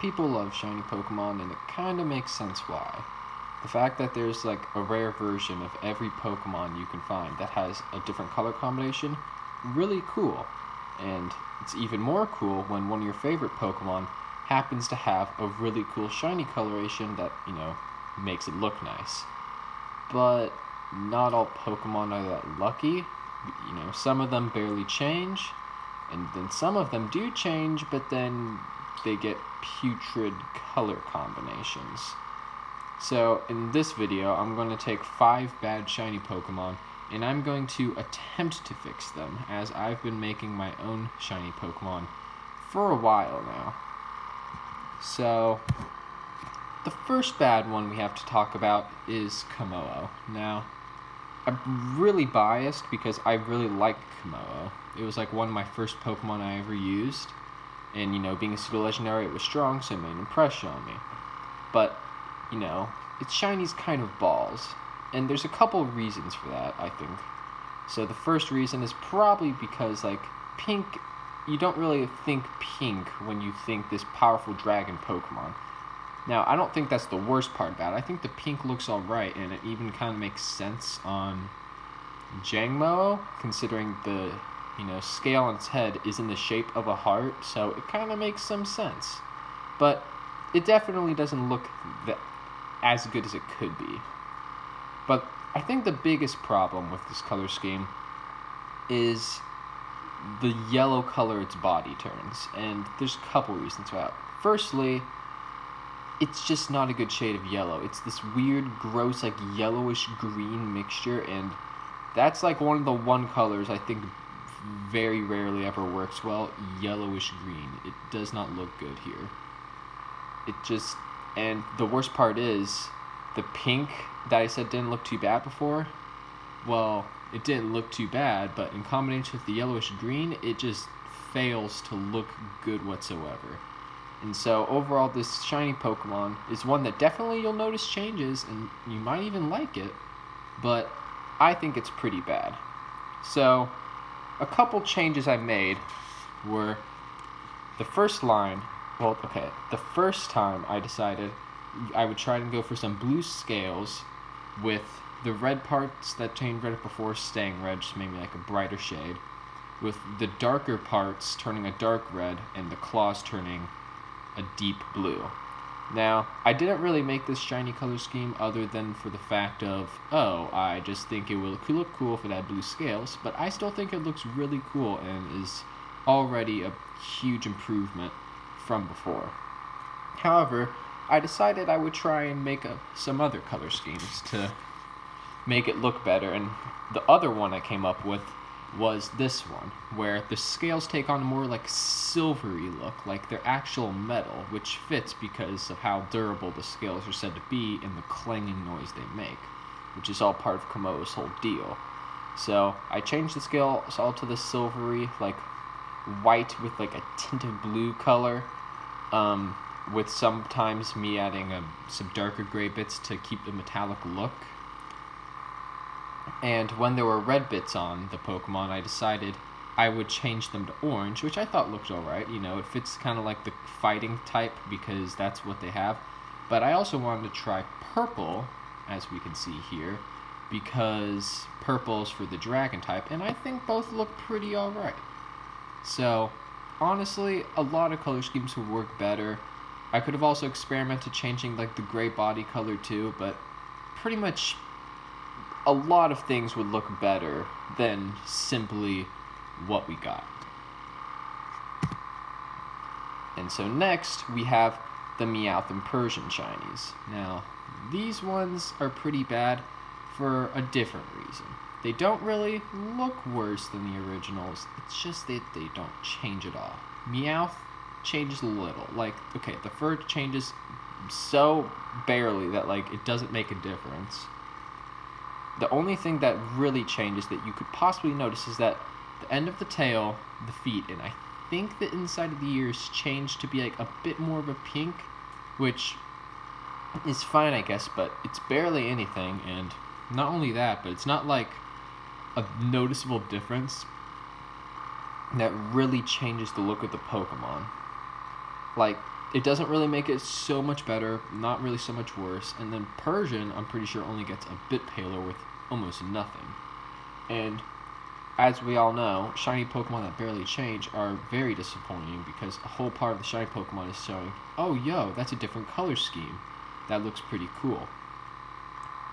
people love shiny Pokemon, and it kind of makes sense why. The fact that there's like a rare version of every Pokemon you can find that has a different color combination, really cool. And it's even more cool when one of your favorite Pokemon happens to have a really cool shiny coloration that, makes it look nice. But not all Pokemon are that lucky. Some of them barely change, and then some of them do change, but then they get putrid color combinations. So in this video, I'm going to take 5 bad shiny Pokemon, and I'm going to attempt to fix them, as I've been making my own shiny Pokemon for a while now. So the first bad one we have to talk about is Camo. Now, I'm really biased because I really like Camo. It was like one of my first Pokemon I ever used, and being a pseudo legendary, it was strong, so it made an impression on me. But its shiny's kind of balls, and there's a couple reasons for that, I think. So the first reason is probably because, pink, you don't really think pink when you think this powerful dragon Pokemon. Now, I don't think that's the worst part about it. I think the pink looks alright, and it even kind of makes sense on Jangmo, considering the, scale on its head is in the shape of a heart, so it kind of makes some sense. But it definitely doesn't look as good as it could be. But I think the biggest problem with this color scheme is the yellow color its body turns, and there's a couple reasons for that. Firstly, it's just not a good shade of yellow. It's this weird, gross, yellowish green mixture, and that's one of the one colors I think very rarely ever works well. Yellowish green. It does not look good here. And the worst part is, the pink that I said didn't look too bad before, well, it didn't look too bad, but in combination with the yellowish green, it just fails to look good whatsoever. And so overall, this shiny Pokemon is one that definitely you'll notice changes, and you might even like it, but I think it's pretty bad. So a couple changes I made were the first time I decided I would try and go for some blue scales with the red parts that turned red before staying red, just maybe a brighter shade, with the darker parts turning a dark red and the claws turning a deep blue. Now, I didn't really make this shiny color scheme other than for the fact of, I just think it will look cool for that blue scales, but I still think it looks really cool and is already a huge improvement from before. However, I decided I would try and make some other color schemes to make it look better, and the other one I came up with was this one, where the scales take on a more silvery look, like they're actual metal, which fits because of how durable the scales are said to be and the clanging noise they make, which is all part of Camo's whole deal. So I changed the scales all to the silvery, white with a tint of blue color, with sometimes me adding some darker gray bits to keep the metallic look. And when there were red bits on the Pokemon, I decided I would change them to orange, which I thought looked alright. It fits kind of like the fighting type because that's what they have. But I also wanted to try purple, as we can see here, because purple is for the dragon type, and I think both look pretty alright. So, honestly, a lot of color schemes would work better. I could have also experimented changing the gray body color too, but pretty much a lot of things would look better than simply what we got. And so next, we have the Meowth and Persian shinies. Now, these ones are pretty bad for a different reason. They don't really look worse than the originals, it's just that they don't change at all. Meowth changes a little. The fur changes so barely that, it doesn't make a difference. The only thing that really changes that you could possibly notice is that the end of the tail, the feet, and I think the inside of the ears changed to be a bit more of a pink, which is fine, I guess, but it's barely anything, and not only that, but it's not a noticeable difference that really changes the look of the Pokemon. it doesn't really make it so much better, not really so much worse. And then Persian, I'm pretty sure, only gets a bit paler with almost nothing. And as we all know, shiny Pokemon that barely change are very disappointing because a whole part of the shiny Pokemon is showing, oh, yo, that's a different color scheme. That looks pretty cool.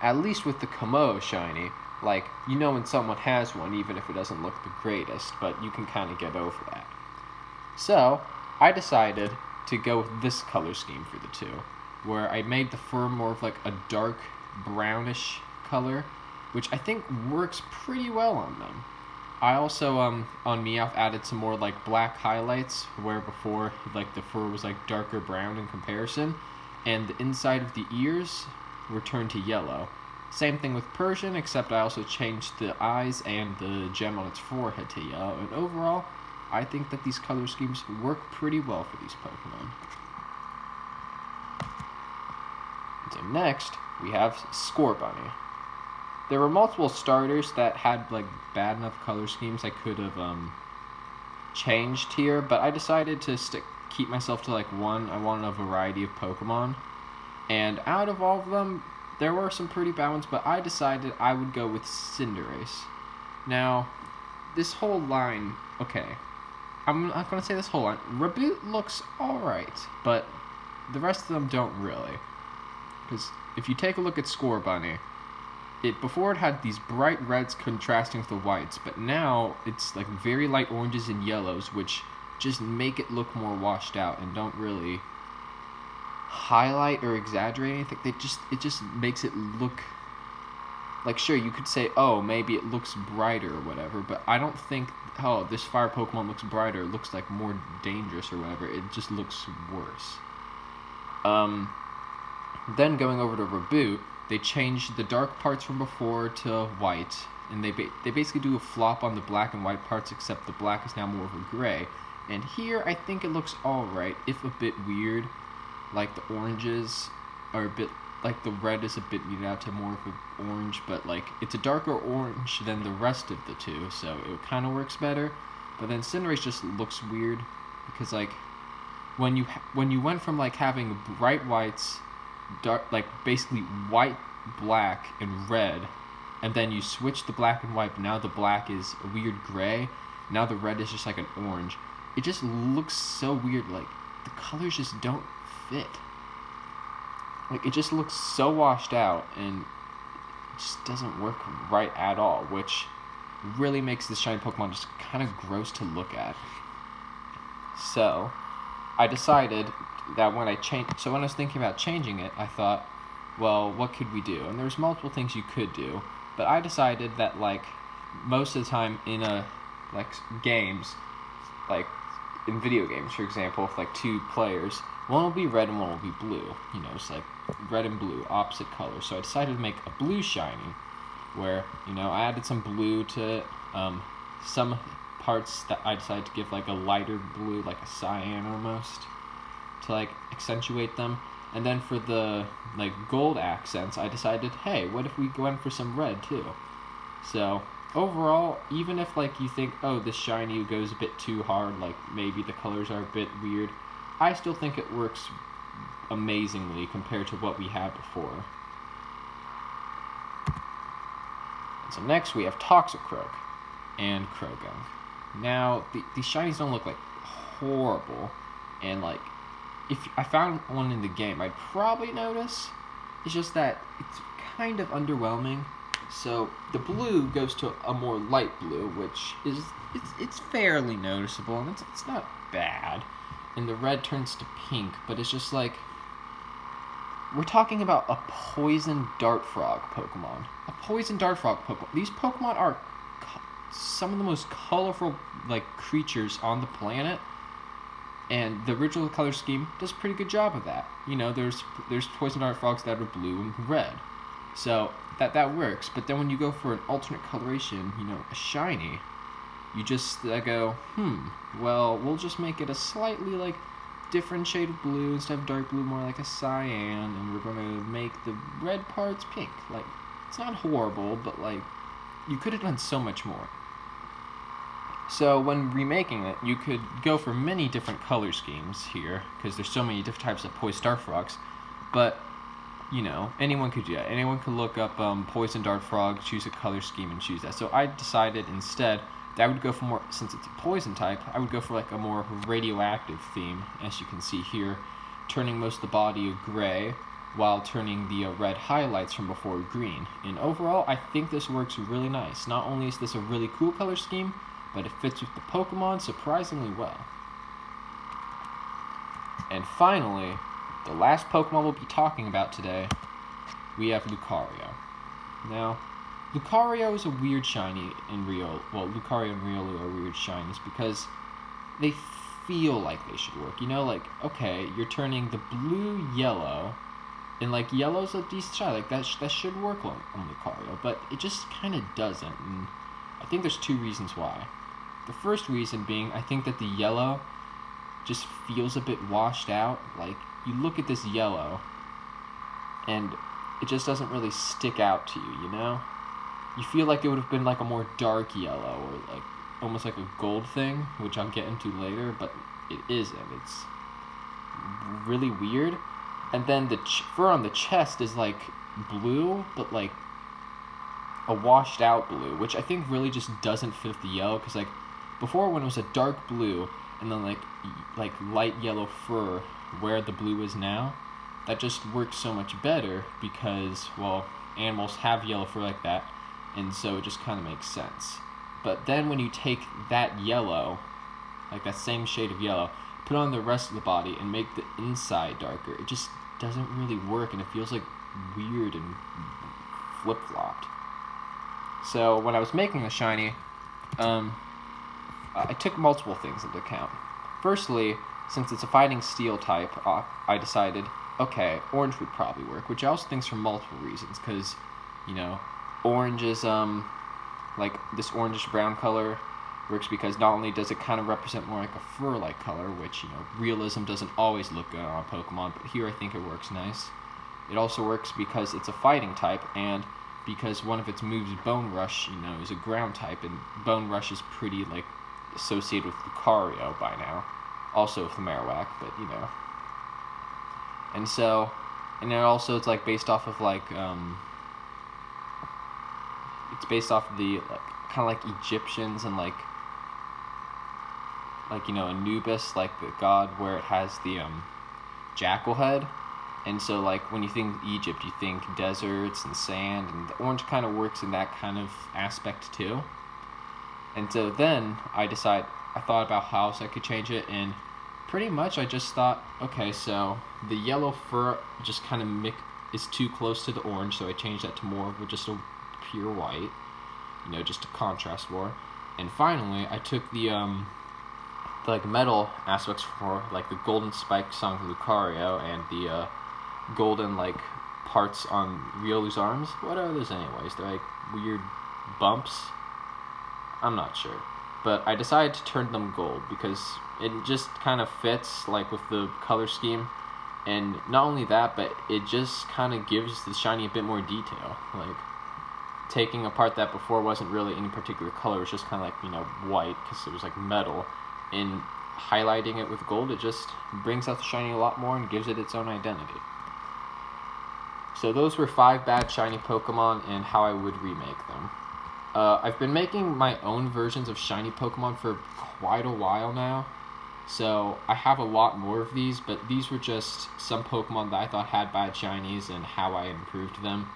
At least with the Camo shiny, like, you know when someone has one, even if it doesn't look the greatest, but you can kind of get over that. So, I decided to go with this color scheme for the two, where I made the fur more of like a dark brownish color, which I think works pretty well on them. I also, on Meowth, added some more like black highlights, where before like the fur was like darker brown in comparison, and the inside of the ears were turned to yellow. Same thing with Persian, except I also changed the eyes and the gem on its forehead to yellow, and overall, I think that these color schemes work pretty well for these Pokemon. So next, we have Scorebunny. There were multiple starters that had like bad enough color schemes I could have changed here, but I decided to keep myself to like one. I wanted a variety of Pokemon, and out of all of them, there were some pretty bad ones, but I decided I would go with Cinderace. Now, this whole line, okay, I'm not going to say this whole line. Reboot looks alright, but the rest of them don't really. Because if you take a look at Scorebunny, before it had these bright reds contrasting with the whites, but now it's like very light oranges and yellows, which just make it look more washed out and don't really highlight or exaggerate anything. It just makes it look like, sure, you could say, oh, maybe it looks brighter or whatever, but I don't think, oh, this fire Pokemon looks brighter, it looks like more dangerous or whatever. It just looks worse. Then going over to Reboot, they changed the dark parts from before to white, and they basically do a flop on the black and white parts, except the black is now more of a gray. And here, I think it looks alright, if a bit weird. Like, the oranges are a bit, like, the red is a bit muted out to more of an orange, but, like, it's a darker orange than the rest of the two, so it kind of works better. But then Cinderace just looks weird, because, like, when you went from, like, having bright whites, dark, like, basically white, black, and red, and then you switch the black and white, but now the black is a weird gray, now the red is just like an orange. It just looks so weird, like, the colors just don't fit. Like, it just looks so washed out, and it just doesn't work right at all, which really makes this shiny Pokemon just kind of gross to look at. So, I decided that when I was thinking about changing it, I thought, well, what could we do? And there's multiple things you could do, but I decided that, like, most of the time in games, like, in video games, for example, if, like, two players, one will be red and one will be blue. You know, it's like red and blue, opposite colors. So I decided to make a blue shiny, where, you know, I added some blue to some parts that I decided to give, like, a lighter blue, like a cyan almost, to, like, accentuate them. And then for the, like, gold accents, I decided, hey, what if we go in for some red, too? So, overall, even if, like, you think, oh, this shiny goes a bit too hard, like, maybe the colors are a bit weird, I still think it works amazingly compared to what we had before. And so next we have Toxicroak and Croagunk. Now, these shinies don't look, like, horrible, and, like, if I found one in the game, I'd probably notice. It's just that it's kind of underwhelming. So the blue goes to a more light blue, which is it's fairly noticeable, and it's not bad. And the red turns to pink, but it's just like, we're talking about a poison dart frog Pokemon. A poison dart frog Pokemon. These Pokemon are some of the most colorful, like, creatures on the planet. And the original color scheme does a pretty good job of that. You know, there's poison dart frogs that are blue and red. So that works. But then when you go for an alternate coloration, you know, a shiny, you just go, well, we'll just make it a slightly, like, different shade of blue instead of dark blue, more like a cyan, and we're going to make the red parts pink. Like, it's not horrible, but, like, you could have done so much more. So when remaking it, you could go for many different color schemes here, because there's so many different types of poison dart frogs, but, you know, anyone could do that. Anyone could look up poison dart frog, choose a color scheme, and choose that. So I decided instead that I would go for more, since it's a poison type, I would go for like a more radioactive theme, as you can see here, turning most of the body gray, while turning the red highlights from before green. And overall, I think this works really nice. Not only is this a really cool color scheme, but it fits with the Pokemon surprisingly well. And finally, the last Pokemon we'll be talking about today, we have Lucario. Now, Lucario is a weird shiny in Rio. Well, Lucario and Riolu are weird shinies because they feel like they should work. You know, like, okay, you're turning the blue yellow, and like yellow's a decent shiny. Like that should work on Lucario, but it just kind of doesn't. And I think there's two reasons why. The first reason being, I think that the yellow just feels a bit washed out. Like, you look at this yellow, and it just doesn't really stick out to you, you know? You feel like it would have been like a more dark yellow, or like almost like a gold thing, which I'll get into later, but it isn't. It's really weird. And then the fur on the chest is like blue, but like a washed out blue, which I think really just doesn't fit the yellow, because like before, when it was a dark blue and then like light yellow fur where the blue is now, that just works so much better because, well, animals have yellow fur like that, and so it just kind of makes sense. But then when you take that yellow, like that same shade of yellow, put on the rest of the body and make the inside darker, it just doesn't really work, and it feels like weird and flip-flopped. So when I was making the shiny, I took multiple things into account. Firstly, since it's a fighting steel type, I decided, okay, orange would probably work, which I also think is for multiple reasons, because, you know, orange is, like, this orangish-brown color works because not only does it kind of represent more like a fur-like color, which, you know, realism doesn't always look good on Pokemon, but here I think it works nice. It also works because it's a fighting type, and because one of its moves, Bone Rush, you know, is a ground type, and Bone Rush is pretty, like, associated with Lucario by now, also with the Marowak, but you know. And so, and then also it's like based off of like it's based off of the like kind of like Egyptians and like you know, Anubis, like the god where it has the jackal head. And so like when you think Egypt, you think deserts and sand, and the orange kind of works in that kind of aspect too. And so then I thought about how else I could change it, and pretty much I just thought, okay, so the yellow fur just kind of is too close to the orange, so I changed that to more of just a pure white, you know, just to contrast more. And finally, I took the like metal aspects for like the golden spikes on Lucario and the golden like parts on Riolu's arms. What are those anyways? They're like weird bumps. I'm not sure, but I decided to turn them gold because it just kind of fits like with the color scheme, and not only that, but it just kind of gives the shiny a bit more detail. Like taking a part that before wasn't really any particular color, it was just kind of like, you know, white because it was like metal, and highlighting it with gold, it just brings out the shiny a lot more and gives it its own identity. So those were 5 bad shiny Pokemon and how I would remake them. I've been making my own versions of shiny Pokemon for quite a while now, so I have a lot more of these, but these were just some Pokemon that I thought had bad shinies and how I improved them.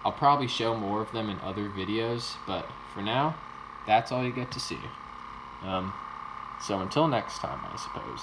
I'll probably show more of them in other videos, but for now, that's all you get to see. So until next time, I suppose.